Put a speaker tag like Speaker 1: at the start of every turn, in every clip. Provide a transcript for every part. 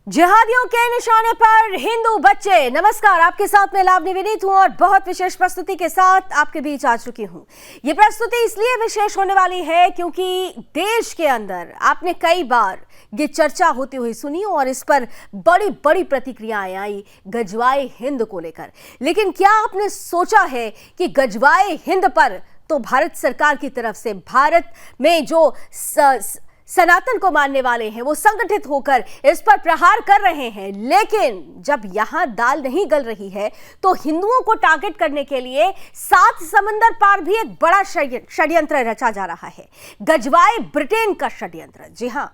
Speaker 1: जिहादियों के निशाने पर हिंदू बच्चे। नमस्कार, आपके साथ मैं लावनी विनीत हूं और बहुत विशेष प्रस्तुति के साथ आपके बीच आ चुकी हूं। यह प्रस्तुति इसलिए विशेष होने वाली है क्योंकि देश के अंदर आपने कई बार ये चर्चा होती हुई सुनी और इस पर बड़ी बड़ी प्रतिक्रियाएं आई गजवाए हिंद को लेकर। लेकिन क्या आपने सोचा है कि गजवाए हिंद पर तो भारत सरकार की तरफ से भारत में जो सनातन को मानने वाले हैं वो संगठित होकर इस पर प्रहार कर रहे हैं, लेकिन जब यहां दाल नहीं गल रही है तो हिंदुओं को टारगेट करने के लिए सात समंदर पार भी एक बड़ा षड्यंत्र रचा जा रहा है। गजवाए ब्रिटेन का षड्यंत्र। जी हां,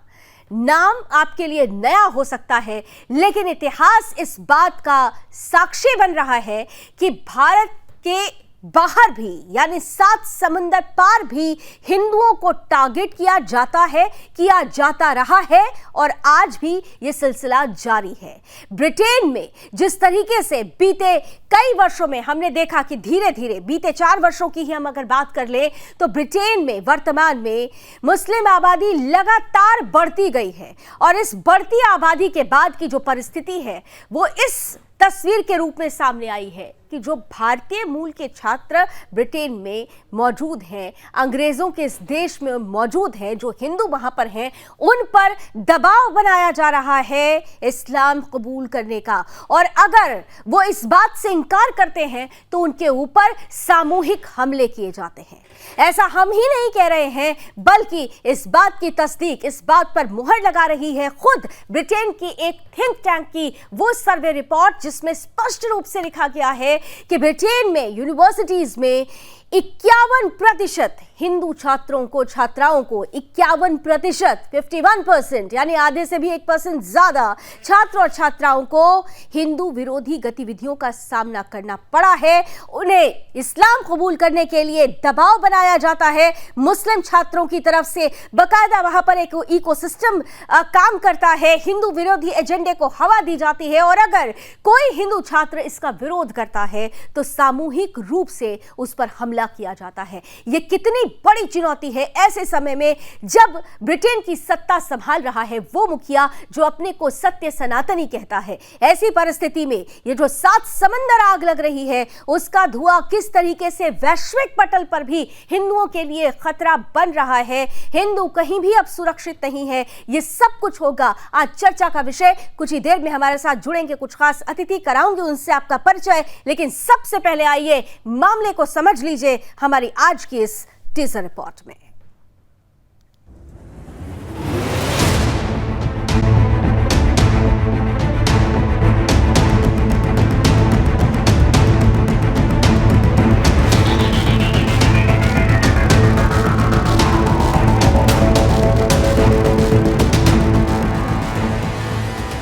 Speaker 1: नाम आपके लिए नया हो सकता है, लेकिन इतिहास इस बात का साक्षी बन रहा है कि भारत के बाहर भी यानी सात समंदर पार भी हिंदुओं को टारगेट किया जाता है, किया जाता रहा है और आज भी यह सिलसिला जारी है। ब्रिटेन में जिस तरीके से बीते कई वर्षों में हमने देखा कि धीरे धीरे बीते 4 वर्षों की ही हम अगर बात कर ले तो ब्रिटेन में वर्तमान में मुस्लिम आबादी लगातार बढ़ती गई है और इस बढ़ती आबादी के बाद की जो परिस्थिति है वो इस तस्वीर के रूप में सामने आई है कि जो भारतीय मूल के छात्र ब्रिटेन में मौजूद हैं, अंग्रेजों के इस देश में मौजूद हैं, जो हिंदू वहां पर हैं, उन पर दबाव बनाया जा रहा है इस्लाम कबूल करने का। और अगर वो इस बात से इनकार करते हैं तो उनके ऊपर सामूहिक हमले किए जाते हैं। ऐसा हम ही नहीं कह रहे हैं, बल्कि इस बात की तस्दीक, इस बात पर मुहर लगा रही है खुद ब्रिटेन की एक थिंक टैंक की वो सर्वे रिपोर्ट, जिसमें स्पष्ट रूप से लिखा गया है कि ब्रिटेन में यूनिवर्सिटीज में 51% हिंदू छात्राओं को 51%, 51% यानी आधे से भी 1% ज्यादा छात्र और छात्राओं को हिंदू विरोधी गतिविधियों का सामना करना पड़ा है। उन्हें इस्लाम कबूल करने के लिए दबाव बनाया जाता है मुस्लिम छात्रों की तरफ से। बकायदा वहां पर एक इकोसिस्टम काम करता है, हिंदू विरोधी एजेंडे को हवा दी जाती है और अगर कोई हिंदू छात्र इसका विरोध करता है तो सामूहिक रूप से उस पर हमला किया जाता है। यह कितनी बड़ी चुनौती है ऐसे समय में जब ब्रिटेन की सत्ता संभाल रहा है वो मुखिया जो अपने को सत्य सनातनी कहता है। ऐसी परिस्थिति में ये जो 7 समंदर आग लग रही है उसका धुआं किस तरीके से वैश्विक पटल पर भी हिंदुओं के लिए खतरा बन रहा है। हिंदू कहीं भी अब सुरक्षित नहीं है। ये सब कुछ होगा आज चर्चा का विषय। कुछ ही देर में हमारे साथ जुड़ेंगे कुछ खास अतिथि, कराऊंगे उनसे आपका परिचय, लेकिन सबसे पहले आइए मामले को समझ लीजिए हमारी आज की इस टीजर रिपोर्ट में।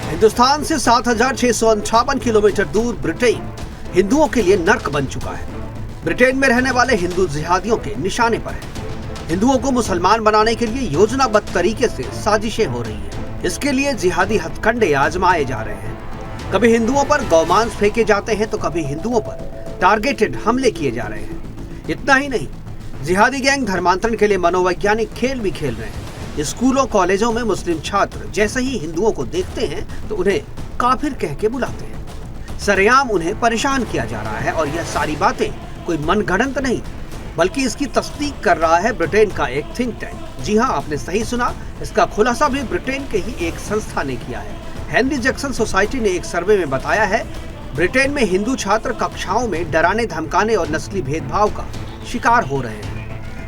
Speaker 2: हिंदुस्तान से 7,658 किलोमीटर दूर ब्रिटेन हिंदुओं के लिए नर्क बन चुका है। ब्रिटेन में रहने वाले हिंदू जिहादियों के निशाने पर है। हिंदुओं को मुसलमान बनाने के लिए योजनाबद्ध तरीके से साजिशें हो रही हैं। इसके लिए जिहादी हथकंडे आजमाए जा रहे हैं। कभी हिंदुओं पर गौमांस फेंके जाते हैं तो कभी हिंदुओं पर टारगेटेड हमले किए जा रहे हैं। इतना ही नहीं, जिहादी गैंग धर्मांतरण के लिए मनोवैज्ञानिक खेल भी खेल रहे हैं। स्कूलों कॉलेजों में मुस्लिम छात्र जैसे ही हिंदुओं को देखते हैं तो उन्हें काफिर कह के बुलाते हैं। सरेआम उन्हें परेशान किया जा रहा है और यह सारी बातें कोई मनगढ़ंत नहीं बल्कि इसकी तस्दीक कर रहा है ब्रिटेन का एक थिंक टैंक। जी हां, आपने सही सुना, इसका खुलासा भी ब्रिटेन के ही एक संस्था ने किया है। हेनरी जैक्सन सोसाइटी ने एक सर्वे में बताया है ब्रिटेन में हिंदू छात्र कक्षाओं में डराने धमकाने और नस्ली भेदभाव का शिकार हो रहे हैं।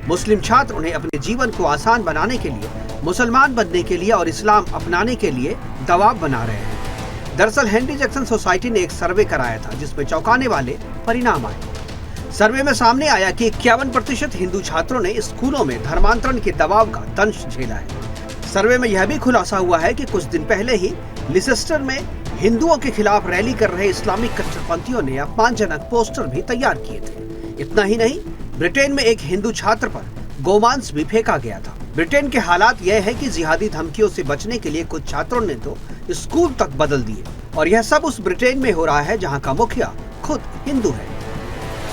Speaker 2: मुस्लिम छात्र उन्हें अपने जीवन को आसान बनाने के लिए, मुसलमान बनने के लिए और इस्लाम अपनाने के लिए दबाव बना रहे हैं। दरअसल हेनरी जैक्सन सोसाइटी ने एक सर्वे कराया था जिसमें चौंकाने वाले परिणाम आए। सर्वे में सामने आया कि 51% हिंदू छात्रों ने स्कूलों में धर्मांतरण के दबाव का दंश झेला है। सर्वे में यह भी खुलासा हुआ है कि कुछ दिन पहले ही लिसेस्टर में हिंदुओं के खिलाफ रैली कर रहे इस्लामिक कट्टरपंथियों ने अपमानजनक पोस्टर भी तैयार किए थे। इतना ही नहीं, ब्रिटेन में एक हिंदू छात्र पर गोमांस भी फेंका गया था। ब्रिटेन के हालात यह है कि जिहादी धमकियों से बचने के लिए कुछ छात्रों ने तो स्कूल तक बदल दिए और यह सब उस ब्रिटेन में हो रहा है जहाँ का मुखिया खुद हिंदू है।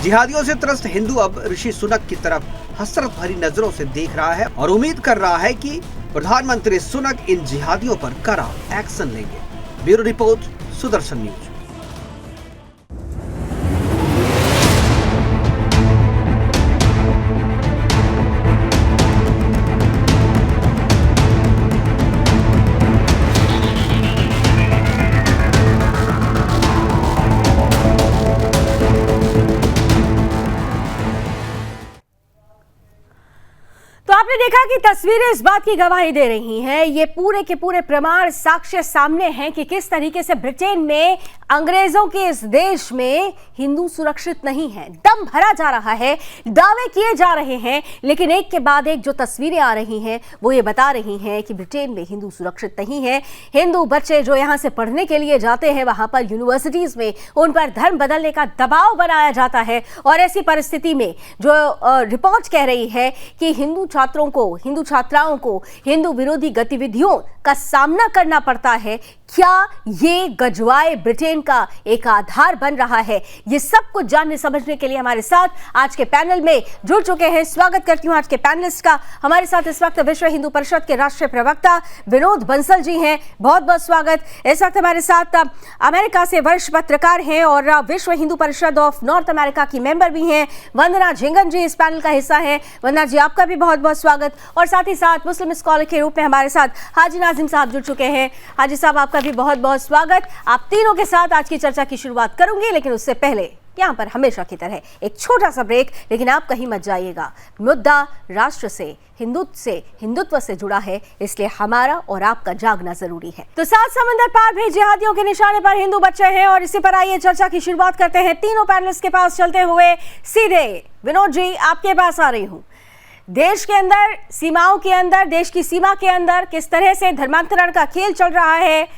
Speaker 2: जिहादियों से त्रस्त हिंदू अब ऋषि सुनक की तरफ हसरत भरी नजरों से देख रहा है और उम्मीद कर रहा है कि प्रधानमंत्री सुनक इन जिहादियों पर कड़ा एक्शन लेंगे। Bureau report, Sudarshan news.
Speaker 1: तो आपने देखा कि तस्वीरें इस बात की गवाही दे रही हैं, ये पूरे के पूरे प्रमाण साक्ष्य सामने हैं कि किस तरीके से ब्रिटेन में अंग्रेजों के इस देश में हिंदू सुरक्षित नहीं है। दम भरा जा रहा है, दावे किए जा रहे हैं, लेकिन एक के बाद एक जो तस्वीरें आ रही हैं वो ये बता रही हैं कि ब्रिटेन में हिंदू सुरक्षित नहीं है। हिंदू बच्चे जो यहाँ से पढ़ने के लिए जाते हैं, वहां पर यूनिवर्सिटीज में उन पर धर्म बदलने का दबाव बनाया जाता है, और ऐसी परिस्थिति में जो रिपोर्ट कह रही है कि हिंदू छात्रों को, हिंदू छात्राओं को हिंदू विरोधी गतिविधियों का सामना करना पड़ता है। क्या ये गजवाए ब्रिटेन का एक आधार बन रहा है? ये सब कुछ जानने समझने के लिए हमारे साथ आज के पैनल में जुड़ चुके हैं। स्वागत करती हूं आज के पैनलिस्ट का। हमारे साथ इस वक्त विश्व हिंदू परिषद के राष्ट्रीय प्रवक्ता विनोद बंसल जी हैं, बहुत बहुत स्वागत। इस वक्त हमारे साथ अमेरिका से वरिष्ठ पत्रकार हैं और विश्व Hindu Parishad of north America की मेंबर भी हैं वंदना झिंगन जी इस पैनल का हिस्सा है। वंदना जी, आपका भी बहुत बहुत स्वागत। और साथ ही साथ मुस्लिम स्कॉलर के रूप में हमारे साथ हाजी नाजिम साहब जुड़ चुके हैं। हाजी साहब, आपका भी बहुत बहुत स्वागत। आप तीनों के साथ आज की चर्चा की शुरुआत करूंगी, लेकिन उससे पहले यहाँ पर हमेशा की तरह एक छोटा सा ब्रेक, लेकिन आप कहीं मत जाइएगा। मुद्दा राष्ट्र से, हिंदुत्व से जुड़ा है, इसलिए हमारा और आपका जागना जरूरी है। तो 7 समंदर पार भी जिहादियों के निशाने पर हिंदू बच्चे हैं, और इसी पर आइए चर्चा की शुरुआत करते हैं। तीनों पैनलिस्ट के पास चलते हुए सीधे विनोद जी आपके पास आ रही हूँ। देश के अंदर, सीमाओं के अंदर, देश की सीमा के अंदर किस तरह से धर्मांतरण का खेल चल रहा है,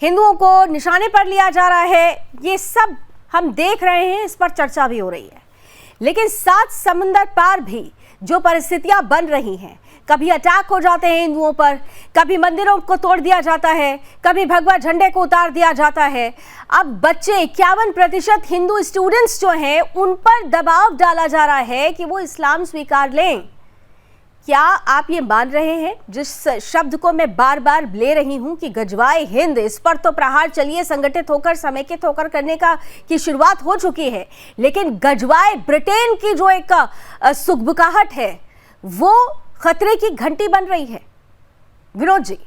Speaker 1: हिंदुओं को निशाने पर लिया जा रहा है, ये सब हम देख रहे हैं, इस पर चर्चा भी हो रही है। लेकिन 7 समंदर पार भी जो परिस्थितियां बन रही हैं, कभी अटैक हो जाते हैं हिंदुओं पर, कभी मंदिरों को तोड़ दिया जाता है, कभी भगवा झंडे को उतार दिया जाता है। अब बच्चे 51% हिंदू स्टूडेंट्स जो हैं उन पर दबाव डाला जा रहा है कि वो इस्लाम स्वीकार लें। क्या आप ये मान रहे हैं, जिस शब्द को मैं बार बार ले रही हूं कि गजवाए हिंद, इस पर तो प्रहार चलिए संगठित होकर, समेकित होकर करने की शुरुआत हो चुकी है, लेकिन गजवाए ब्रिटेन की जो एक सुगबुगाहट है वो खतरे की घंटी बन रही है। Vinod ji.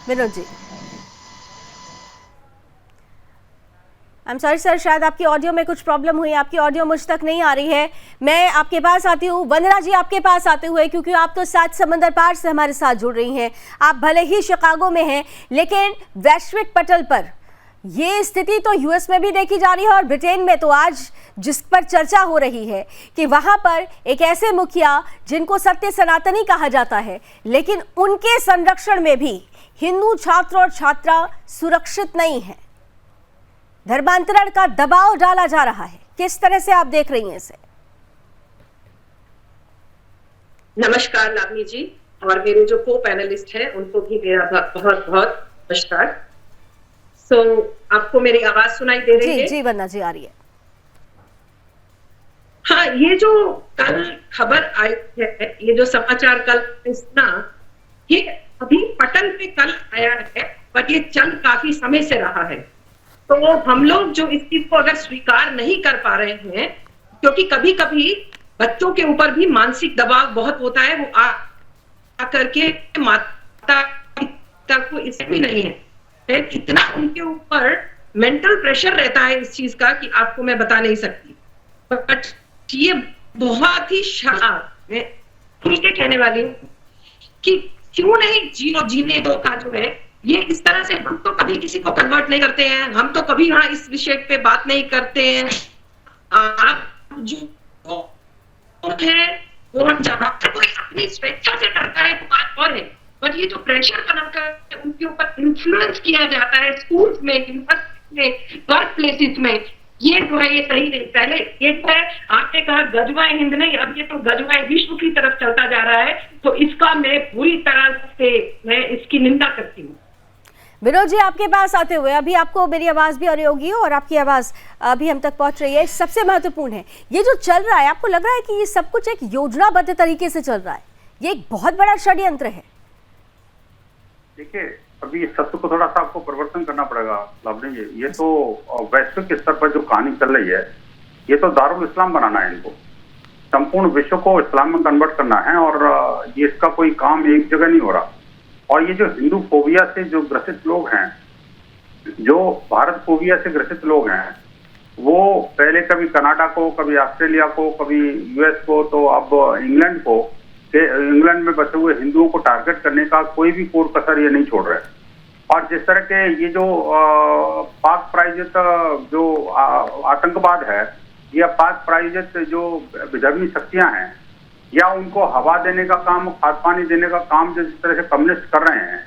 Speaker 1: Vinod ji, I am sorry sir, शायद आपकी ऑडियो में कुछ प्रॉब्लम हुई, आपकी ऑडियो मुझ तक नहीं आ रही है। मैं आपके पास आती हूँ वंदना जी, आपके पास आते हुए, क्योंकि आप तो 7 समंदर पार से हमारे साथ जुड़ रही हैं। आप भले ही शिकागो में हैं, लेकिन वैश्विक पटल पर ये स्थिति तो यूएस में भी देखी जा रही है, और ब्रिटेन में तो आज जिस पर चर्चा हो रही है कि वहां पर एक ऐसे मुखिया जिनको सत्य सनातनी कहा जाता है, लेकिन उनके संरक्षण में भी हिंदू छात्र और छात्रा सुरक्षित नहीं है। धर्मांतरण का दबाव डाला जा रहा है। किस तरह से आप देख रही हैं इसे?
Speaker 3: नमस्कार लावनी जी, और मेरे जो को पैनलिस्ट हैं उनको भी मेरा बहुत बहुत नमस्कार। आपको मेरी आवाज सुनाई दे रही है?
Speaker 1: जी वंदना जी, आ रही है।
Speaker 3: हाँ, ये जो कल खबर आई है, ये जो समाचार कल सुना, ये अभी पटल पे कल आया है, पर ये चल काफी समय से रहा है। तो हम लोग जो इस चीज को अगर स्वीकार नहीं कर पा रहे हैं, क्योंकि कभी कभी बच्चों के ऊपर भी मानसिक दबाव बहुत होता है, वो आकर के माता पिता को इससे भी नहीं है, इतना उनके ऊपर मेंटल प्रेशर रहता है इस चीज का कि आपको मैं बता नहीं सकती। बट ये बहुत ही शराब है, कहने वाली हूँ कि क्यों नहीं जीने दो का जो है, ये इस तरह से हम तो कभी किसी को कन्वर्ट नहीं करते हैं, हम तो कभी वहां इस विषय पे बात नहीं करते हैं। आप जो है वो हम कोई अपनी स्वेच्छा से करता है तो बात और है, पर ये जो प्रेशर बनाकर उनके ऊपर इन्फ्लुएंस किया जाता है स्कूल्स में, यूनिवर्सिटी में, वर्क प्लेसेस में, ये जो है ये सही नहीं। पहले एक है आपने कहा गजवाए हिंद नहीं, अब ये तो गजवाए विश्व की तरफ चलता जा रहा है, तो इसका मैं पूरी तरह से मैं इसकी निंदा करती हूँ।
Speaker 1: विनोद जी, आपके पास आते हुए अभी आपको मेरी आवाज भी आ रही होगी और आपकी आवाज अभी हम तक पहुंच रही है। सबसे महत्वपूर्ण है ये जो चल रहा है, आपको लग रहा है कि ये सब कुछ एक योजनाबद्ध तरीके से चल रहा है? ये एक बहुत बड़ा षड्यंत्र है।
Speaker 4: देखिए, अभी इस सत्य को थोड़ा सा आपको परिवर्तन करना पड़ेगा लावनी जी। ये तो वैश्विक स्तर पर जो कहानी चल रही है, ये तो दारुल इस्लाम बनाना है इनको, संपूर्ण विश्व को इस्लाम में कन्वर्ट करना है। और ये इसका कोई काम एक जगह नहीं हो रहा। और ये जो हिंदू फोबिया से जो ग्रसित लोग हैं, जो भारत फोबिया से ग्रसित लोग हैं, वो पहले कभी कनाडा को, कभी ऑस्ट्रेलिया को, कभी यूएस को, तो अब इंग्लैंड को, इंग्लैंड में बसे हुए हिंदुओं को टारगेट करने का कोई भी कोर कसर ये नहीं छोड़ रहे। और जिस तरह के ये जो पाक प्रायोजित जो आतंकवाद है, या पाक प्रायोजित जो विधर्मी शक्तियां हैं, या उनको हवा देने का काम, खाद पानी देने का काम जिस तरह से कम्युनिस्ट कर रहे हैं,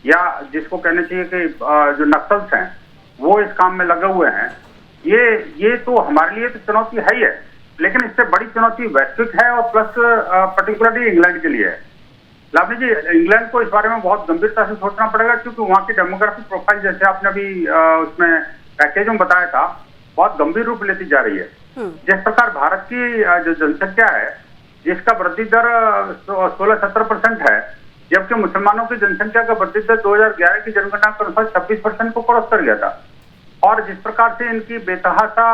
Speaker 4: या जिसको कहना चाहिए कि जो नक्सल्स हैं वो इस काम में लगे हुए हैं, ये तो हमारे लिए तो चुनौती है ही है। लेकिन इससे बड़ी चुनौती वैश्विक है और प्लस पर्टिकुलरली इंग्लैंड के लिए है। लावनी जी, इंग्लैंड को इस बारे में बहुत गंभीरता से सोचना पड़ेगा, क्योंकि वहाँ की डेमोग्राफिक प्रोफाइल, जैसे आपने अभी उसमें पैकेज में बताया था, बहुत गंभीर रूप लेती जा रही है। जिस प्रकार भारत की जो जनसंख्या है, जिसका वृद्धि दर 16-17% है, जबकि मुसलमानों की जनसंख्या का वृद्धि दर 2011 की जनगणना के अनुसार 26% को क्रॉस कर गया था। और जिस प्रकार से इनकी बेतहाशा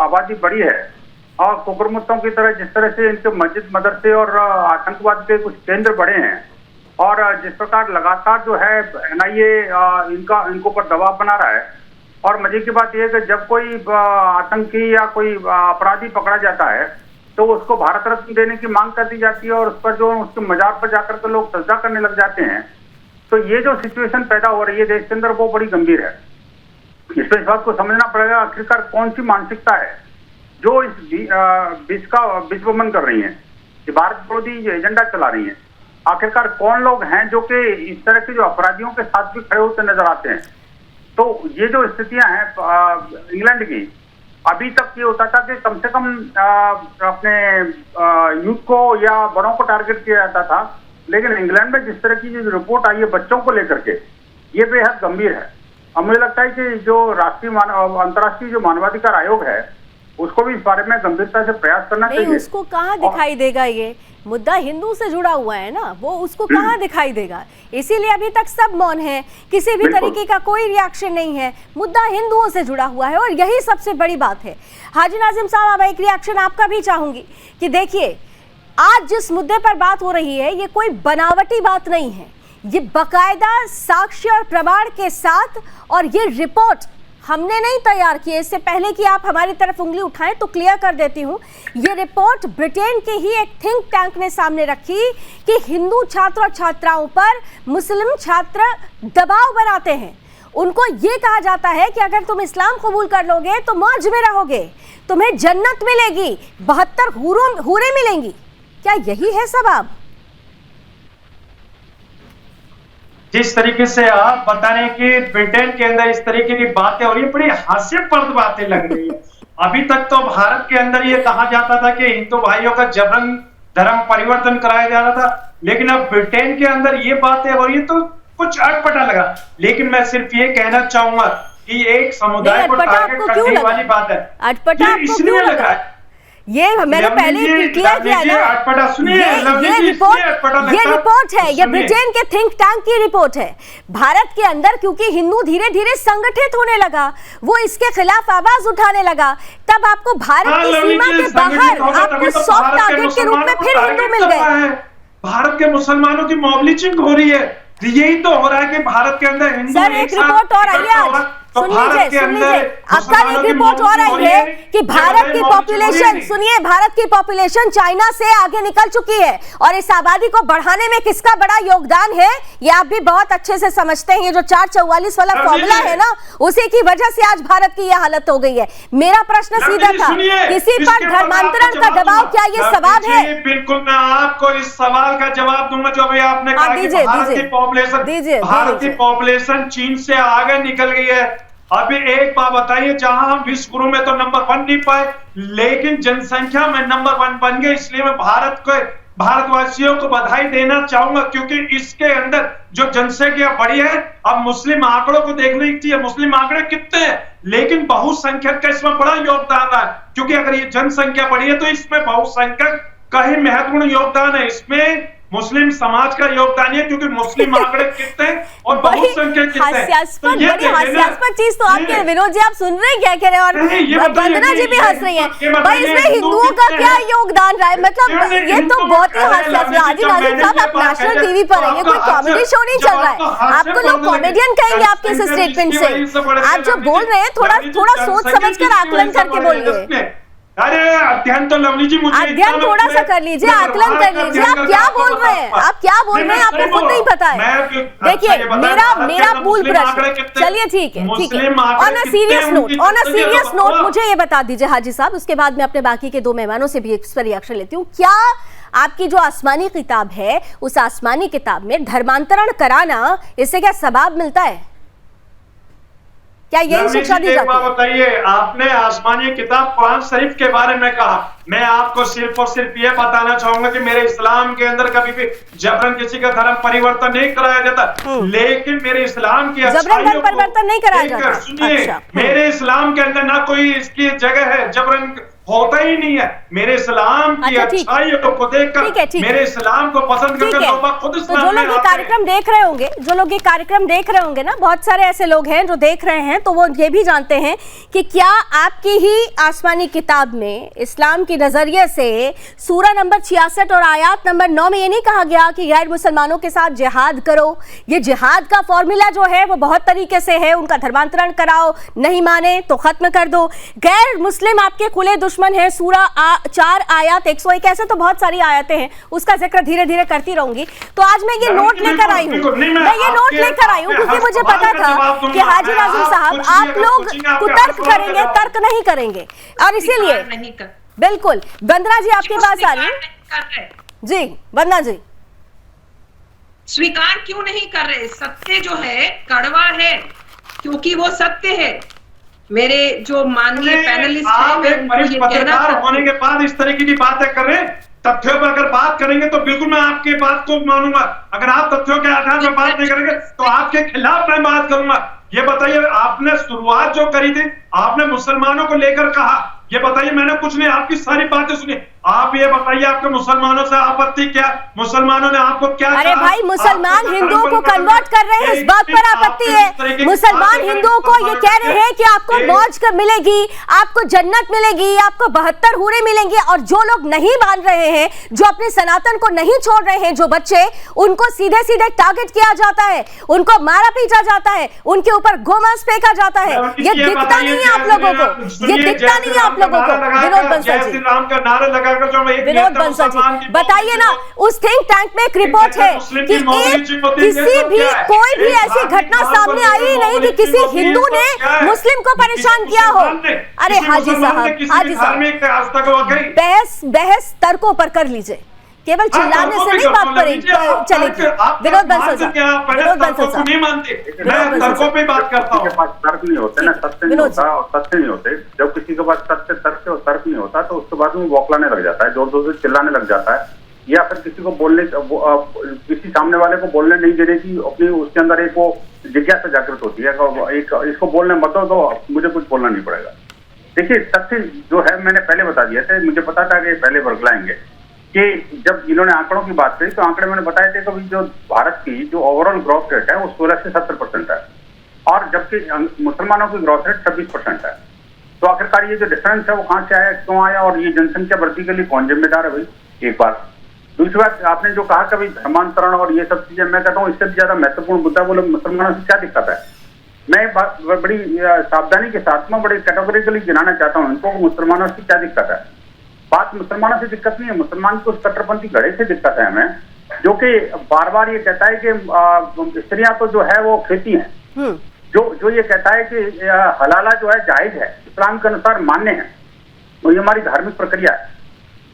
Speaker 4: आबादी बढ़ी है, और कुकुरमुत्तों की तरह जिस तरह से इनके मस्जिद, मदरसे और आतंकवाद के कुछ केंद्र बढ़े हैं, और जिस प्रकार लगातार जो है NIA इनको पर दबाव बना रहा है। और मजे की बात यह है कि जब कोई आतंकी या कोई अपराधी पकड़ा जाता है, तो उसको भारत रत्न देने की मांग कर दी जाती है, और उस पर जो उसके मजार पर जाकर के लोग सजदा करने लग जाते हैं। तो ये जो सिचुएशन पैदा हो रही है देश के अंदर, वो बड़ी गंभीर है। इसमें इस बात को समझना पड़ेगा, आखिरकार कौन सी मानसिकता है जो इस विश्वमन कर रही है, कि भारत विरोधी एजेंडा चला रही है। आखिरकार कौन लोग हैं जो कि इस तरह के जो अपराधियों के साथ भी खड़े होते नजर आते हैं। तो ये जो स्थितियां हैं इंग्लैंड की, अभी तक ये होता था कि कम से कम अपने यूथ को या बड़ों को टारगेट किया जाता था, लेकिन इंग्लैंड में जिस तरह की जो रिपोर्ट आई है बच्चों को लेकर के, ये बेहद गंभीर है। और मुझे लगता है कि जो अंतर्राष्ट्रीय जो मानवाधिकार आयोग है, उसको भी इस बारे में गंभीरता से प्रयास करना चाहिए।
Speaker 1: उसको कहाँ दिखाई देगा? ये मुद्दा हिंदू से जुड़ा हुआ है ना, वो उसको कहाँ दिखाई देगा? इसीलिए अभी तक सब मौन है, किसी भी तरीके का कोई रिएक्शन नहीं है। मुद्दा हिंदुओं से जुड़ा हुआ है और यही सबसे बड़ी बात है। हाजी नाजिम साहब, अब एक रिएक्शन आपका भी चाहूंगी कि देखिए, आज जिस मुद्दे पर बात हो रही है, ये कोई बनावटी बात नहीं है, ये बाकायदा साक्ष्य और प्रमाण के साथ, और ये रिपोर्ट हमने नहीं तैयार की है। इससे पहले कि आप हमारी तरफ उंगली उठाएं तो क्लियर कर देती हूं, ये रिपोर्ट ब्रिटेन के ही एक थिंक टैंक ने सामने रखी कि हिंदू छात्र और छात्राओं पर मुस्लिम छात्र दबाव बनाते हैं। उनको ये कहा जाता है कि अगर तुम इस्लाम कबूल कर लोगे तो मौज में रहोगे, तुम्हें जन्नत मिलेगी, 72 हूरें मिलेंगी। क्या यही है सबब?
Speaker 5: जिस तरीके से आप बता रहे हैं कि ब्रिटेन के अंदर इस तरीके की बातें हो रही है, बड़ी हास्यप्रद बातें लग रही है। अभी तक तो भारत के अंदर ये कहा जाता था कि हिंदू भाइयों का जबरन धर्म परिवर्तन कराया जा रहा था, लेकिन अब ब्रिटेन के अंदर ये बातें हो रही है तो कुछ अटपटा लगा। लेकिन मैं सिर्फ ये कहना चाहूंगा कि एक समुदाय को टारगेट करने वाली बात है,
Speaker 1: अटपटा इसलिए लगा है। ये मैंने पहले क्लियर किया ना, ये रिपोर्ट है, ये ब्रिटेन के थिंक टैंक की रिपोर्ट है। भारत के अंदर क्योंकि हिंदू धीरे धीरे संगठित होने लगा, वो इसके खिलाफ आवाज उठाने लगा, तब आपको भारत की सीमा के बाहर आपको सॉफ्ट टारगेट के रूप में फिर हिंदू मिल गए।
Speaker 5: भारत के मुसलमानों की मॉबलिचिंग हो रही है, यही तो हो रहा है कि भारत के अंदर हिंदू।
Speaker 1: सर, एक रिपोर्ट और आई है आज, सुन लीजिए, आपका एक रिपोर्ट और आई है कि भारत की पॉपुलेशन, सुनिए, भारत की पॉपुलेशन चाइना से आगे निकल चुकी है, और इस आबादी को बढ़ाने में किसका बड़ा योगदान है ये आप भी बहुत अच्छे से समझते हैं। ये जो 444 वाला फॉर्मूला है ना, उसी की वजह से आज भारत की यह हालत हो गई है। मेरा प्रश्न सीधा था, किसी पर धर्मांतरण का दबाव क्या ये सवाल है?
Speaker 5: बिल्कुल, मैं आपको इस सवाल का जवाब दूंगा जो अभी आपने कहा कि भारत की पॉपुलेशन चीन से आगे निकल गई है। अभी एक बात बताइए, जहां हम विश्व गुरु में तो नंबर 1 नहीं पाए, लेकिन जनसंख्या में नंबर 1 बन गए, इसलिए मैं भारत को भारतवासियों को बधाई देना चाहूंगा, क्योंकि इसके अंदर जो जनसंख्या बढ़ी है, अब मुस्लिम आंकड़ों को देखने चाहिए, मुस्लिम आंकड़े कितने हैं, लेकिन बहुसंख्यक का इसमें बड़ा योगदान है, क्योंकि अगर ये जनसंख्या बढ़ी है तो इसमें बहुसंख्यक का ही महत्वपूर्ण योगदान है, इसमें मुस्लिम समाज का योगदान है, क्योंकि मुस्लिम आंकड़े कितने और बहुसंख्यक कितने।
Speaker 1: हास्यास्पद, बड़ी हास्यास्पद चीज तो आपके विनोद जी, आप सुन रहे हैं क्या कह रहे हैं, और वंदना जी भी हंस रही हैं। भाई इसमें हिंदुओं का क्या योगदान रहा है, मतलब ये तो बहुत ही हास्यास्पद। हाजी नाजिम साहब, आप नेशनल टीवी पर हैं, ये कोई कॉमेडी शो नहीं चल रहा है, आपको लोग कॉमेडियन कहेंगे आपके इस स्टेटमेंट से। आप जो बोल रहे हैं थोड़ा सोच समझ कर आकलन करके बोलिए।
Speaker 5: अरे अध्ययन तो लवली जी, मुझे
Speaker 1: अध्ययन थोड़ा सा कर लीजिए, आकलन कर लीजिए, आप क्या बोल रहे हैं, आप क्या बोल रहे हैं, आपको खुद नहीं पता है। देखिए मेरा मूल प्रश्न, चलिए ठीक है ठीक है, ऑन अ सीरियस नोट मुझे ये बता दीजिए हाजी साहब, उसके बाद मैं अपने बाकी के दो मेहमानों से भी इस पर रिएक्शन लेती हूँ। क्या आपकी जो आसमानी किताब है, उस आसमानी किताब में धर्मांतरण कराना, इससे क्या सवाब मिलता है, क्या यही शिक्षा दी जाती है?
Speaker 5: बताइए, आपने आसमानी किताब कुरान शरीफ के बारे में कहा, मैं आपको सिर्फ और सिर्फ ये बताना चाहूंगा कि मेरे इस्लाम के अंदर कभी भी जबरन किसी का धर्म परिवर्तन नहीं कराया जाता, लेकिन मेरे इस्लाम की
Speaker 1: जबरन परिवर्तन नहीं कराया जाता।
Speaker 5: सुनिए, मेरे इस्लाम के अंदर ना कोई इसकी जगह है, जबरन होता ही नहीं है। मेरे इस्लाम की अच्छाइयों को देखकर, मेरे इस्लाम को पसंद करके लोग खुद
Speaker 1: इस्लाम में आते हैं। तो जो लोग ये कार्यक्रम देख रहे होंगे ना, बहुत सारे ऐसे लोग हैं जो देख रहे हैं, तो वो ये भी जानते हैं कि क्या आपकी ही आसमानी किताब में इस्लाम की नजरिए से सूरा नंबर 66 और आयत नंबर 9 में ये नहीं कहा गया कि गैर मुसलमानों के साथ जिहाद करो। ये जिहाद का फॉर्मूला जो है वो बहुत तरीके से है, उनका धर्मांतरण कराओ, नहीं माने तो खत्म कर दो, गैर मुस्लिम आपके खुले दुश्मन है, सूरा 4 आयत 101, ऐसे तो बहुत सारी आयतें हैं, उसका जिक्र धीरे धीरे करती रहूंगी। तो आज मैं ये नोट लेकर आई हूँ, क्योंकि मुझे पता था कि हाजी नाजिम साहब आप लोग कुतर्क करेंगे, तर्क नहीं करेंगे, और इसीलिए बिल्कुल वंदना जी आपके पास आ रही है। जी वंदना जी,
Speaker 3: स्वीकार क्यों नहीं कर रहे? सत्य जो है कड़वा है, क्योंकि वो सत्य है। मेरे जो माननीय पैनलिस्ट
Speaker 5: आप एक वरिष्ठ पत्रकार होने के बाद इस तरीके की बातें कर रहे हैं, तथ्यों पर अगर बात करेंगे तो बिल्कुल मैं आपके बात को मानूंगा, अगर आप तथ्यों के आधार पर बात नहीं करेंगे तो आपके खिलाफ मैं बात करूंगा। ये बताइए, आपने शुरुआत जो करी थी, आपने मुसलमानों को लेकर कहा, ये बताइए, मैंने कुछ नहीं, आपकी सारी बातें सुनी, आप ये बताइए आपके मुसलमानों से आपत्ति क्या, मुसलमानों ने आपको क्या
Speaker 1: अरे
Speaker 5: कहा?
Speaker 1: भाई, मुसलमान हिंदुओं को कन्वर्ट कर रहे हैं, इस बात पर आपत्ति है। मुसलमान हिंदुओं को ये कह रहे हैं कि आपको मौज मिलेगी, आपको जन्नत मिलेगी, आपको 72 हूरें मिलेंगी, और जो लोग नहीं मान रहे हैं, जो अपने सनातन को नहीं छोड़ रहे हैं, जो बच्चे, उनको सीधे सीधे टारगेट किया जाता है, उनको मारा पीटा जाता है, उनके ऊपर गोमांस फेंका जाता है। ये दिखता नहीं है आप लोगों को, ये दिखता नहीं है आप लोगों को। विनोद बंसल जी, विनोद बंसल जी बताइए ना, उस थिंक टैंक में एक रिपोर्ट है कि किसी भी कोई भी ऐसी घटना सामने आई ही नहीं कि किसी हिंदू ने मुस्लिम को परेशान किया हो। अरे हाजी साहब बहस तर्कों पर कर लीजिए, केवल चिल्लाने से नहीं बात चलेगी। विनोद बंसल साहब, विनोद बंसल साहब,
Speaker 4: तर्कों पे बात करता हूँ। तर्क नहीं होते ना, सत्य नहीं होता और सत्य नहीं होते। जब किसी के पास सत्य तर्क और तर्क नहीं होता तो उसके बाद में बौखलाने लग जाता है, जोर जोर से चिल्लाने लग जाता है, या फिर किसी को बोलने, किसी सामने वाले को बोलने नहीं देने की अपनी उसके अंदर एक वो जिज्ञासा जागृत होती है, एक इसको बोलने मत दो तो मुझे कुछ बोलना नहीं पड़ेगा। देखिए, सत्य जो है मैंने पहले बता दिया था, मुझे पता था कि पहले बरगलाएंगे कि जब इन्होंने आंकड़ों की बात करी तो आंकड़े मैंने बताए थे कि जो भारत की जो ओवरऑल ग्रोथ रेट है वो 16 से 70% है, और जबकि मुसलमानों की ग्रोथ रेट 26% है। तो आखिरकार ये जो डिफरेंस है वो कहाँ से आया, क्यों आया, और ये जनसंख्या वृद्धि के लिए कौन जिम्मेदार है भाई? एक बात। दूसरी बात, आपने जो कहा कि भाई धर्मांतरण और ये सब चीजें, मैं कहता हूँ इससे भी ज्यादा महत्वपूर्ण मुद्दा वो लोग मुसलमानों से क्या दिक्कत है। मैं बात बड़ी सावधानी के साथ में बड़े कैटेगोरिकली गिनाना चाहता हूँ इनको, मुसलमानों से क्या दिक्कत है। बात मुसलमानों से दिक्कत नहीं है, मुसलमान को उस कट्टरपंथी घड़े से दिक्कत है हमें, जो कि बार बार ये कहता है कि स्त्रियां तो जो है वो खेती है, जो ये कहता है कि हलाला जो है जायज है, इस्लाम के अनुसार मान्य है, तो ये हमारी धार्मिक प्रक्रिया है।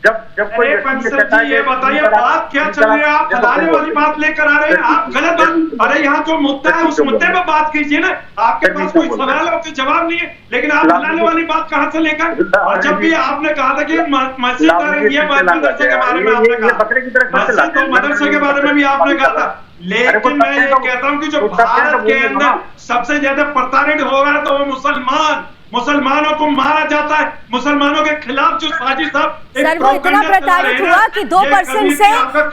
Speaker 4: जब कोई
Speaker 5: अरे पंसद जी ये बताइए बात क्या चल रही है? आप फैलाने वाली बात लेकर आ रहे हैं, आप गलत बात। अरे यहाँ जो मुद्दा है उस मुद्दे पे बात कीजिए ना। आपके पास कोई सवाल है, उसके जवाब नहीं है, लेकिन आप फैलाने वाली बात कहाँ से लेकर? और जब भी आपने कहा था कि मस्जिद और ये मदरसे के बारे में आपने कहा, मस्जिद और मदरसे के बारे में भी आपने कहा था, लेकिन मैं ये कहता हूँ कि जो भारत के अंदर सबसे ज्यादा प्रताड़ित हो रहा है तो वो मुसलमानों को मारा जाता है, मुसलमानों के खिलाफ जो साजिश साहब
Speaker 1: सर वो इतना प्रताड़ित हुआ कि 2% से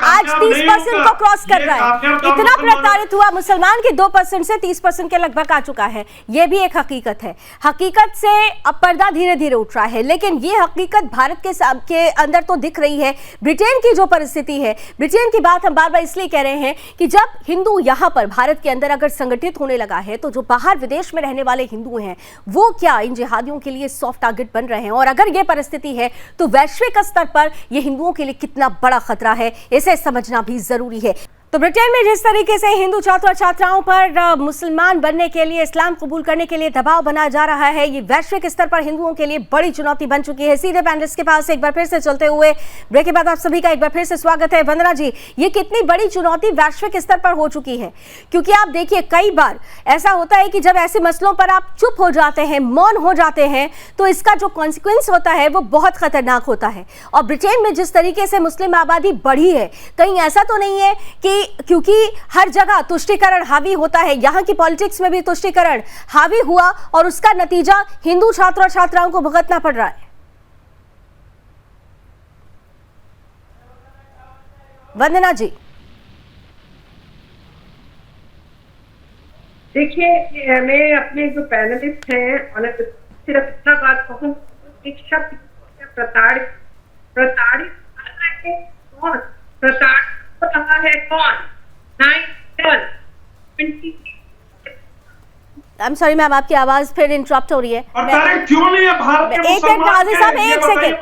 Speaker 1: आज 30% को क्रॉस कर रहा है। इतना प्रताड़ित हुआ मुसलमान कि 2% से 30% के लगभग आ चुका है। ये भी एक हकीकत है। हकीकत से अब पर्दा धीरे धीरे उठ रहा है, लेकिन ये हकीकत भारत के अंदर तो दिख रही है। ब्रिटेन की जो परिस्थिति है, ब्रिटेन की बात हम बार बार इसलिए कह रहे हैं कि जब हिंदू यहाँ पर भारत के अंदर अगर संगठित होने लगा है तो जो बाहर विदेश में रहने वाले हिंदू हैं वो क्या इन जिहादियों के लिए सॉफ्ट टारगेट बन रहे हैं। और अगर ये परिस्थिति है तो वैश्विक स्तर पर यह हिंदुओं के लिए कितना बड़ा खतरा है, इसे समझना भी जरूरी है। तो ब्रिटेन में जिस तरीके से हिंदू छात्र और छात्राओं पर मुसलमान बनने के लिए, इस्लाम कबूल करने के लिए दबाव बनाया जा रहा है, ये वैश्विक स्तर पर हिंदुओं के लिए बड़ी चुनौती बन चुकी है। सीधे पैनलिस्ट के पास एक बार फिर से चलते हुए ब्रेक के बाद आप सभी का एक बार फिर से स्वागत है। वंदना जी, ये कितनी बड़ी चुनौती वैश्विक स्तर पर हो चुकी है? क्योंकि आप देखिए कई बार ऐसा होता है कि जब ऐसे मसलों पर आप चुप हो जाते हैं, मौन हो जाते हैं, तो इसका जो कॉन्सिक्वेंस होता है वो बहुत खतरनाक होता है। और ब्रिटेन में जिस तरीके से मुस्लिम आबादी बढ़ी है, कहीं ऐसा तो नहीं है कि क्योंकि हर जगह तुष्टीकरण हावी होता है, यहाँ की पॉलिटिक्स में भी तुष्टीकरण हावी हुआ और उसका नतीजा हिंदू छात्र और छात्राओं को भुगतना पड़ रहा है? वंदना जी,
Speaker 3: देखिए मैं अपने जो पैनलिस्ट हैं उन्हें सिर्फ इतना बात कहूँ, शिक्षा प्रताड़ित कौन प्रताड़ित रहा है कौन?
Speaker 1: आई एम सॉरी मैम, आपकी आवाज फिर इंटरप्ट हो रही है।
Speaker 5: क्यों नहीं है भारत के
Speaker 1: एक मिनट नाज़िर साहब,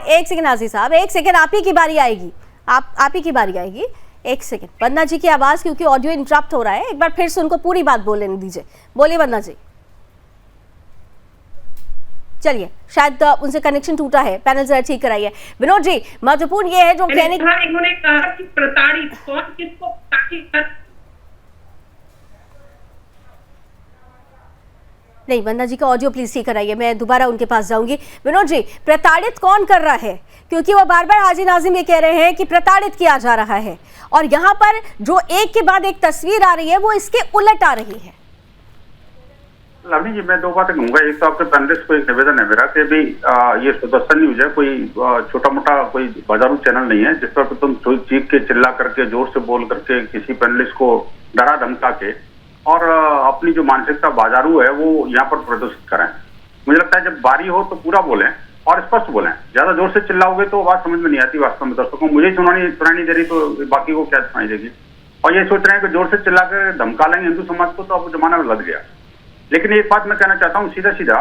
Speaker 1: एक सेकंड नाज़िर साहब, एक सेकंड, आप ही की बारी आएगी, आप ही की बारी आएगी। एक सेकंड, वंदना जी की आवाज क्योंकि ऑडियो इंटरप्ट हो रहा है, एक बार फिर से उनको पूरी बात बोलने दीजिए। बोलिए वंदना जी। चलिए, शायद उनसे कनेक्शन टूटा है, पैनल जरा ठीक कराइए। विनोद जी, महत्वपूर्ण ये है जो
Speaker 3: इन्होंने कहा कि प्रताड़ित कौन किसको
Speaker 1: नहीं, वंदना जी का ऑडियो प्लीज ठीक कराइए, मैं दोबारा उनके पास जाऊंगी। विनोद जी, प्रताड़ित कौन कर रहा है? क्योंकि वो बार बार हाजी नाजिम ये कह रहे हैं कि प्रताड़ित किया जा रहा है और यहाँ पर जो एक के बाद एक तस्वीर आ रही है वो इसके उलट आ रही है।
Speaker 4: लावनी जी, मैं दो बातें कहूंगा। एक तो आपके पैनलिस्ट को एक निवेदन है मेरा कि भी ये सुदर्शन न्यूज है, कोई छोटा मोटा कोई बाजारू चैनल नहीं है जिस पर तुम चीख के चिल्ला करके जोर से बोल करके किसी पैनलिस्ट को डरा धमका के और अपनी जो मानसिकता बाजारू है वो यहाँ पर प्रदर्शित करें। मुझे लगता है जब बारी हो तो पूरा बोलें और स्पष्ट बोलें। ज्यादा जोर से चिल्लाओगे तो बात समझ में नहीं आती वास्तव में। दर्शकों मुझे सुनाई दे रही तो बाकी को क्या सुनाई देगी। और ये सोच रहे हैं कि जोर से चिल्ला कर धमका लेंगे हिंदू समाज को तो अब जमाना में लग गया। लेकिन एक बात मैं कहना चाहता हूँ सीधा सीधा,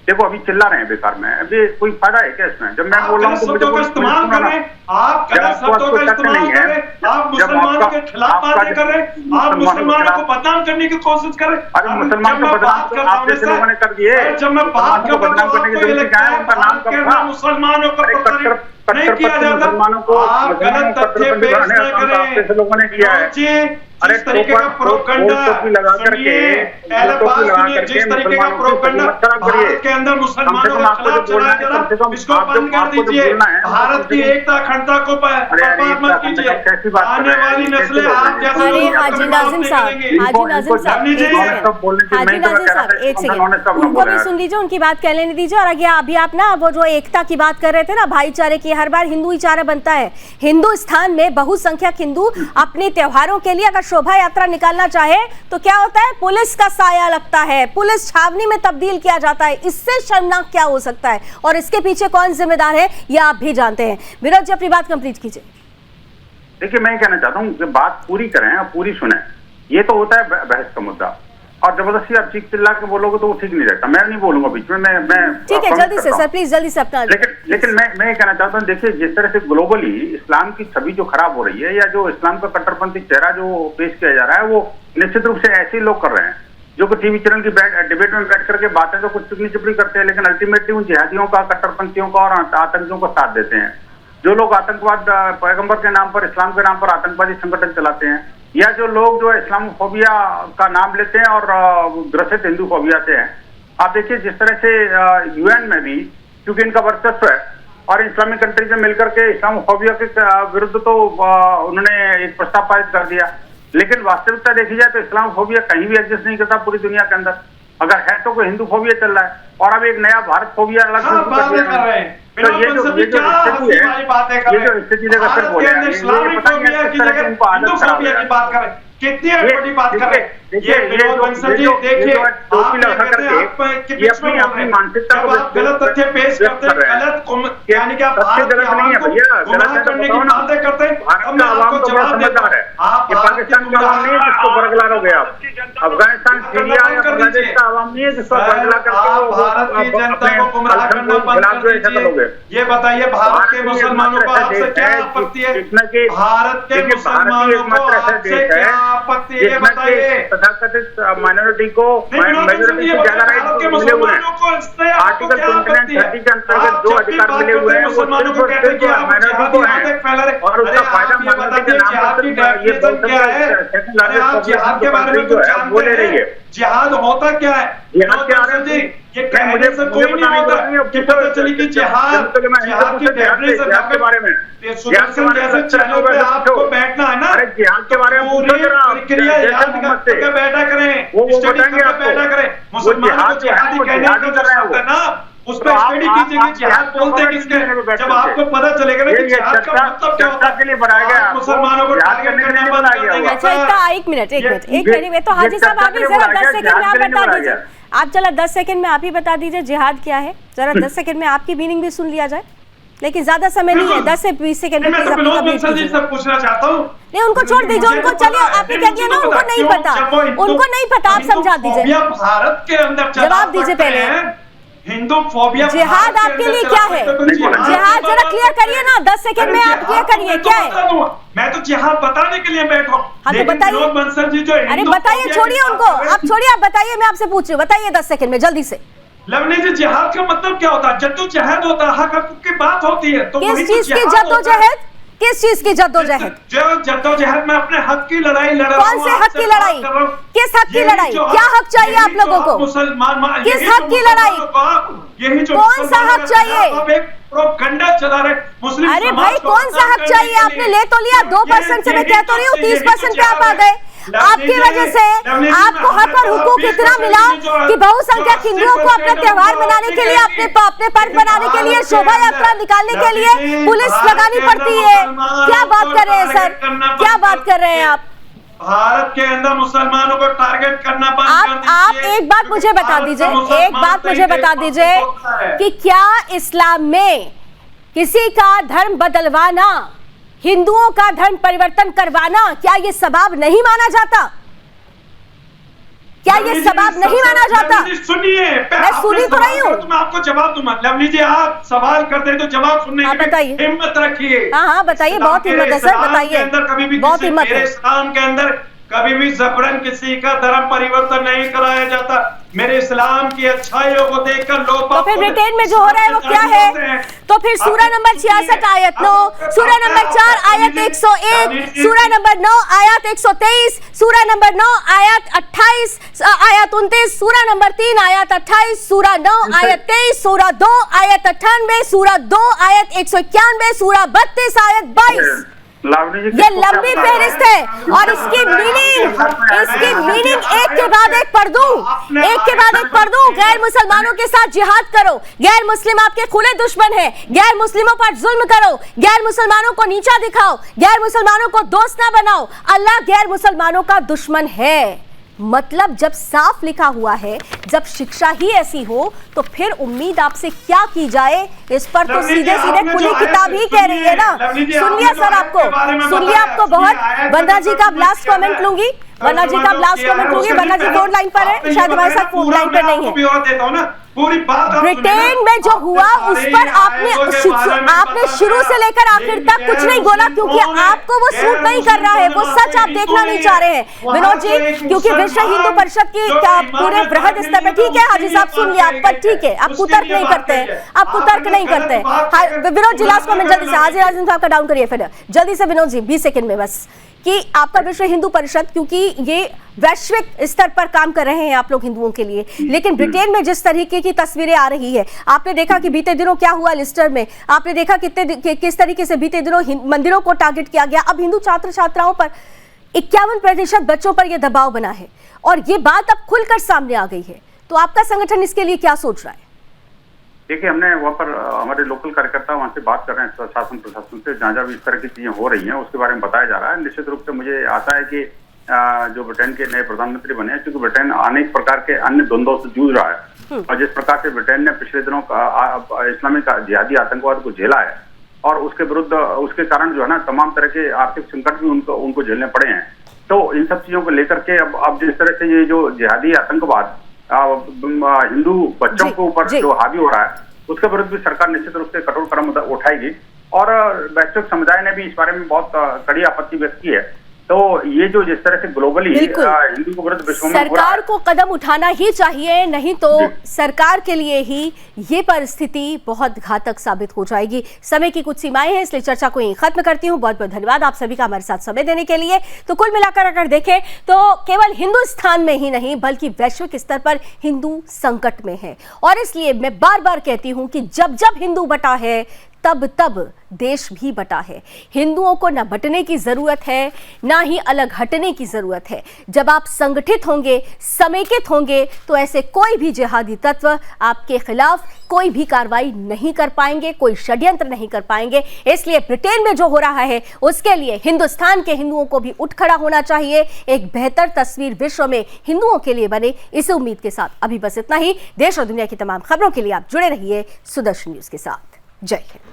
Speaker 4: देखो अभी चिल्ला रहे हैं बेकार में, अभी कोई फायदा है क्या इसमें? जब मैं बोल रहा हूँ तो मुझे
Speaker 5: इस्तेमाल कर रहे हैं, आप गलत शब्दों का इस्तेमाल कर रहे हैं, आप मुसलमानों के खिलाफ बातें कर रहे हैं, आप मुसलमानों को बदनाम करने की कोशिश कर रहे हैं।
Speaker 4: अरे मुसलमान को बदनाम आप जैसे लोगों ने कर दिए,
Speaker 5: जब मैं बात कर
Speaker 4: बदनाम करने की जरूरत क्या है? उनका नाम कब था?
Speaker 5: मुसलमानों का नहीं किया जाता, आप गलत तथ्य पेश न करें।
Speaker 4: लोगों ने किया है।
Speaker 5: अरे जिस तरीके का प्रोपगंडा
Speaker 4: लगा करके
Speaker 5: जिस तरीके का प्रोपगंडा भारत के अंदर मुसलमानों के खिलाफ चलाया जा रहा, इसको बंद कर दीजिए। भारत की एकता अखंडता को बर्बाद मत कीजिए। आने वाली नस्लें आप जैसे
Speaker 1: हाजी नाजिम साहब एक सेकंड, उनको भी सुन लीजिए, उनकी बात कह लेने दीजिए। और आगे अभी आप ना वो जो एकता की बात कर रहे थे ना, भाईचारे की, हर बार हिंदू ही चारा बनता है। हिंदुस्तान में बहुसंख्यक हिंदू अपने त्योहारों के लिए अगर शोभा यात्रा निकालना चाहे तो क्या होता है? पुलिस का साया लगता है, पुलिस छावनी में तब्दील किया जाता है। इससे शर्मनाक क्या हो सकता है? और इसके पीछे कौन जिम्मेदार है ये आप भी जानते हैं। विनोद जी, अपनी बात कंप्लीट कीजिए।
Speaker 4: देखिए, मैं कहना चाहता हूँ कि बात पूरी करें और पूरी सुने। ये तो होता है बहस का मुद्दा, और जबरदस्ती आप चीख चिल्ला के बोलोगे तो वो ठीक नहीं रहता। मैं नहीं बोलूंगा बीच में, मैं
Speaker 1: ठीक है, जल्दी से सर प्लीज, जल्दी से अपना।
Speaker 4: लेकिन मैं ये कहना चाहता हूँ, देखिए जिस तरह से ग्लोबली इस्लाम की छवि जो खराब हो रही है या जो इस्लाम का कट्टरपंथी चेहरा जो पेश किया जा रहा है, वो निश्चित रूप से ऐसे लोग कर रहे हैं जो कि टीवी चैनल की डिबेट में बैठ करके बातें तो कुछ चुगली चुपड़ी करते हैं, लेकिन अल्टीमेटली उन जिहादियों का, कट्टरपंथियों का और आतंकियों का साथ देते हैं। जो लोग आतंकवाद पैगंबर के नाम पर, इस्लाम के नाम पर आतंकवादी संगठन चलाते हैं, या जो लोग जो इस्लामोफोबिया का नाम लेते हैं और ग्रसित हिंदू फोबिया से हैं। आप देखिए जिस तरह से यूएन में भी, क्योंकि इनका वर्चस्व है और इस्लामिक कंट्रीज में मिलकर के इस्लामोफोबिया के विरुद्ध तो उन्होंने एक प्रस्ताव पारित कर दिया, लेकिन वास्तविकता देखी जाए तो इस्लामोफोबिया कहीं भी एग्जिस्ट नहीं करता पूरी दुनिया के अंदर। अगर है तो कोई हिंदू फोबिया चल रहा है, और अब एक नया भारत फोबिया अलग शुरू कर दिया। तो ये जो स्थिति है, ये जो स्थिति जगह फिर बोल रहे हैं,
Speaker 5: कितनी बड़ी बात कर रहे हैं। ये विनोद बंसल जी देखिए, ये अपनी मानसिकता को गलत तथ्य पेश करते हैं, गलत यानी कि आप भारत के आवाम को गुमराह करने की बातें करते हैं।
Speaker 4: भारत का आवाम तो बड़ा समझदार है, ये पाकिस्तान का आवाम नहीं है जिसको बरगला लोगे आप, अफगानिस्तान, सीरिया या बांग्लादेश का आवाम नहीं है जिसको बरगला करके
Speaker 5: भारत की जनता को गुमराह करना बंद कर दीजिए। ये बताइए भारत के मुसलमानों को आपसे क्या आपत्ति है? भारत के मुसलमानों को आपसे क्या आपत्ति है, ये बताइए।
Speaker 4: तथाकथित माइनॉरिटी को मेजॉरिटी से ज्यादा राइट मिले हुए हैं। आर्टिकल 29 के अंतर्गत जो अधिकार मिले हुए हैं वो सिर्फ माइनॉरिटी को है, और उसका फायदा माइनॉरिटी के नाम पर ये
Speaker 5: जिहाद के बारे में कुछ जानते हैं? जिहाद होता क्या है? ये कहने से कोई नहीं होता कि पता चली कि जिहाद की डेफिनेशन
Speaker 4: के बारे में
Speaker 5: जैसे चैनल पे आपको बैठना है ना,
Speaker 4: जिहाद के बारे में
Speaker 5: प्रक्रिया याद करके बैठा करें, स्टडी करके बैठा करें। मुसलमानों को जिहादी कहने का जो शब्द है ना, उस पर स्टडी कीजिए कि जिहाद बोलते किसके। जब आपको पता चलेगा ना कि जिहाद का मतलब क्या होता है, मुसलमानों को टारगेट करना बंद कर देंगे।
Speaker 1: अच्छा, एक मिनट, तो हाजी साहब आप ही जरा 10 सेकंड में आप बता दीजिए, आप चला 10 सेकंड में आप ही बता दीजिए जिहाद क्या है, जरा 10 सेकंड में आपकी मीनिंग भी सुन लिया जाए, लेकिन ज्यादा समय नहीं है, 10 से 20 सेकंड में प्लीज अपनी कंप्लीट कीजिए।
Speaker 5: पूछना चाहता हूँ,
Speaker 1: नहीं उनको छोड़ दीजिए, उनको चलिए, आपने क्या किया ना, उनको नहीं पता, उनको नहीं पता, आप समझा दीजिए,
Speaker 5: भारत के अंदर
Speaker 1: जवाब दीजिए पहले।
Speaker 5: हिंदू फोबिया
Speaker 1: जिहाद आपके लिए क्या है? जिहाद जरा क्लियर करिए ना, 10 सेकंड में आप क्लियर करिए क्या है।
Speaker 5: मैं तो जिहाद बताने के लिए बैठा हूँ।
Speaker 1: हाँ तो बताइए, अरे बताइए, छोड़िए उनको, आप छोड़िए, आप बताइए, मैं आपसे पूछ रही हूँ, बताइए 10 सेकंड में जल्दी से।
Speaker 5: लवनी जी, जिहाद का मतलब क्या होता है? जद्दोजहद होता है, हक की बात होती है। तो
Speaker 1: किस चीज की जद्दोजहद? किस चीज की जद्दोजहद?
Speaker 5: जो जद्दोजहद में अपने हक की लड़ाई लड़ रहा हूं।
Speaker 1: कौन से हक की लड़ाई? किस हक की लड़ाई? क्या हक चाहिए आप लोगों को?
Speaker 5: मुसलमान
Speaker 1: किस हक की लड़ाई?
Speaker 5: यही जो
Speaker 1: कौन सा हक चाहिए?
Speaker 5: आप एक प्रोपेगेंडा चला रहे मुस्लिम।
Speaker 1: अरे भाई, कौन सा हक चाहिए? आपने ले तो लिया 2% से, मैं कह तो रही हूँ 30% पे आप आ गए। आपकी वजह से आपको हक और हुकूक इतना मिला कि बहुसंख्यक हिंदुओं को अपना त्योहार मनाने के लिए, अपने पर्व मनाने के लिए, शोभा यात्रा निकालने के लिए पुलिस लगानी पड़ती है। क्या बात कर रहे हैं सर, क्या बात कर रहे हैं आप?
Speaker 5: भारत के अंदर मुसलमानों को टारगेट करना बंद कर दीजिए।
Speaker 1: आप एक बात मुझे बता दीजिए, एक बात मुझे बता दीजिए कि क्या इस्लाम में किसी का धर्म बदलवाना, हिंदुओं का धर्म परिवर्तन करवाना, क्या ये सबाब नहीं माना जाता? क्या ये सबाब नहीं माना जाता?
Speaker 5: सुनिए,
Speaker 1: मैं सुनी तो रही हूँ,
Speaker 5: मैं आपको जवाब दूंगा। लवली जी, आप सवाल करते तो जवाब सुनने की हिम्मत रखिए।
Speaker 1: हाँ, बताइए, बहुत हिम्मत है सर, बताइए, बहुत हिम्मत है।
Speaker 5: इस्लाम के अंदर कभी भी जबरन किसी का धर्म परिवर्तन नहीं कराया जाता। मेरे इस्लाम की अच्छाइयों को देखकर लोग,
Speaker 1: तो फिर ब्रिटेन में जो हो रहा है वो क्या है? तो फिर सूरा नंबर 66 आयत 9, सूरा नंबर 4 आयत 101, सूरा नंबर 9 आयत 123, सूरा नंबर 9 आयत 28, आयत 29, सूरा नंबर 3 आयत 28, सूरा 9 आयत 23, सूरा 2 आयत 98, सूरा 2 आयत 191, सूरा 32 आयत 22। ये लंबी फहरिस्त है और इसकी मीनिंग एक के बाद एक पढ़ दूं, एक के बाद एक पढ़ दूं। गैर मुसलमानों के साथ जिहाद करो, गैर मुस्लिम आपके खुले दुश्मन हैं, गैर मुस्लिमों पर जुल्म करो, गैर मुसलमानों को नीचा दिखाओ, गैर मुसलमानों को दोस्त ना बनाओ। अल्लाह गैर मुसलमानों का दुश्मन है। मतलब जब साफ लिखा हुआ है, जब शिक्षा ही ऐसी हो, तो फिर उम्मीद आपसे क्या की जाए? इस पर तो सीधे सीधे खुली किताब ही कह रही है ना। सुन लिया सर, आपको सुन लिया, आपको बहुत। वंदना जी का लास्ट कमेंट लूंगी, वंदना जी का लास्ट कमेंट लूंगी। वंदना जी फोन लाइन पर है, शायद हमारे साथ फोन लाइन पर नहीं है।
Speaker 5: पूरी बात आप सुनिए
Speaker 1: ब्रिटेन
Speaker 5: ना।
Speaker 1: में जो
Speaker 5: आप
Speaker 1: हुआ
Speaker 5: जब
Speaker 1: उस
Speaker 5: सारे
Speaker 1: पर
Speaker 5: ये आए हो के बारे में
Speaker 1: आपने
Speaker 5: बताना
Speaker 1: शुरू से
Speaker 5: है,
Speaker 1: लेकर आखिर
Speaker 5: ये
Speaker 1: तक कुछ नहीं बोला, क्योंकि
Speaker 5: उन्होंने
Speaker 1: आपको वो सूट नहीं कर रहा है, वो सच आप देखना नहीं चाह रहे हैं विनोद जी, क्योंकि विश्व हिंदू परिषद की पूरे बृहद स्तर पर, ठीक है हाजी साहब सुन लिया आप, पर ठीक है आप कुतर्क नहीं करते हैं, आप कुतर्क नहीं करते हैं। विनोद जी लास्ट कमेंट जल्दी से, हाजी आजम साहब का डाउन करिए फिर जल्दी से विनोद जी 20 सेकंड में बस, कि आपका विश्व हिंदू परिषद, क्योंकि ये वैश्विक स्तर पर काम कर रहे हैं आप लोग हिंदुओं के लिए, लेकिन ब्रिटेन में जिस तरीके की तस्वीरें आ रही है, आपने देखा कि बीते दिनों क्या हुआ लिस्टर में, आपने देखा किस तरीके से बीते दिनों मंदिरों को टारगेट किया गया, अब हिंदू छात्र छात्राओं पर 51% बच्चों पर यह दबाव बना है और ये बात अब खुलकर सामने आ गई है, तो आपका संगठन इसके लिए क्या सोच रहा है?
Speaker 4: देखिए, हमने वहाँ पर हमारे लोकल कार्यकर्ता वहाँ से बात कर रहे हैं शासन प्रशासन से, जहाँ जहाँ भी इस तरह की चीजें हो रही हैं उसके बारे में बताया जा रहा है। निश्चित रूप से मुझे आशा है कि जो ब्रिटेन के नए प्रधानमंत्री बने हैं, क्योंकि ब्रिटेन अनेक प्रकार के अन्य द्वंद्वों से जूझ रहा है और जिस प्रकार से ब्रिटेन ने पिछले दिनों इस्लामिक जिहादी आतंकवाद को झेला है और उसके विरुद्ध उसके कारण जो है ना तमाम तरह के आर्थिक संकट भी उनको झेलने पड़े हैं, तो इन सब चीजों को लेकर के अब जिस तरह से ये जो जिहादी आतंकवाद हिंदू बच्चों के ऊपर जो हावी हो रहा है, उसके विरुद्ध भी सरकार निश्चित रूप से कठोर कदम उठाएगी और वैश्विक समुदाय ने भी इस बारे में बहुत कड़ी आपत्ति व्यक्त की है। तो ये जो जिस तरह से ग्लोबली हिंदू को विरुद्ध विश्व में
Speaker 1: सरकार को कदम उठाना ही चाहिए, नहीं तो सरकार के लिए ही ये परिस्थिति बहुत घातक साबित हो जाएगी। समय की कुछ सीमाएं हैं, इसलिए चर्चा को यहीं खत्म करती हूं। बहुत बहुत धन्यवाद आप सभी का हमारे साथ समय देने के लिए। तो कुल मिलाकर अगर देखें तो केवल हिंदुस्तान में ही नहीं बल्कि वैश्विक स्तर पर हिंदू संकट में है और इसलिए मैं बार बार कहती हूं कि जब जब हिंदू बटा है तब तब देश भी बटा है। हिंदुओं को न बटने की जरूरत है, ना ही अलग हटने की जरूरत है। जब आप संगठित होंगे, समेकित होंगे, तो ऐसे कोई भी जिहादी तत्व आपके खिलाफ कोई भी कार्रवाई नहीं कर पाएंगे, कोई षड्यंत्र नहीं कर पाएंगे। इसलिए ब्रिटेन में जो हो रहा है उसके लिए हिंदुस्तान के हिंदुओं को भी उठ खड़ा होना चाहिए। एक बेहतर तस्वीर विश्व में हिंदुओं के लिए बने, इस उम्मीद के साथ अभी बस इतना ही। देश और दुनिया की तमाम खबरों के लिए आप जुड़े रहिए सुदर्शन न्यूज के साथ। जय हिंद।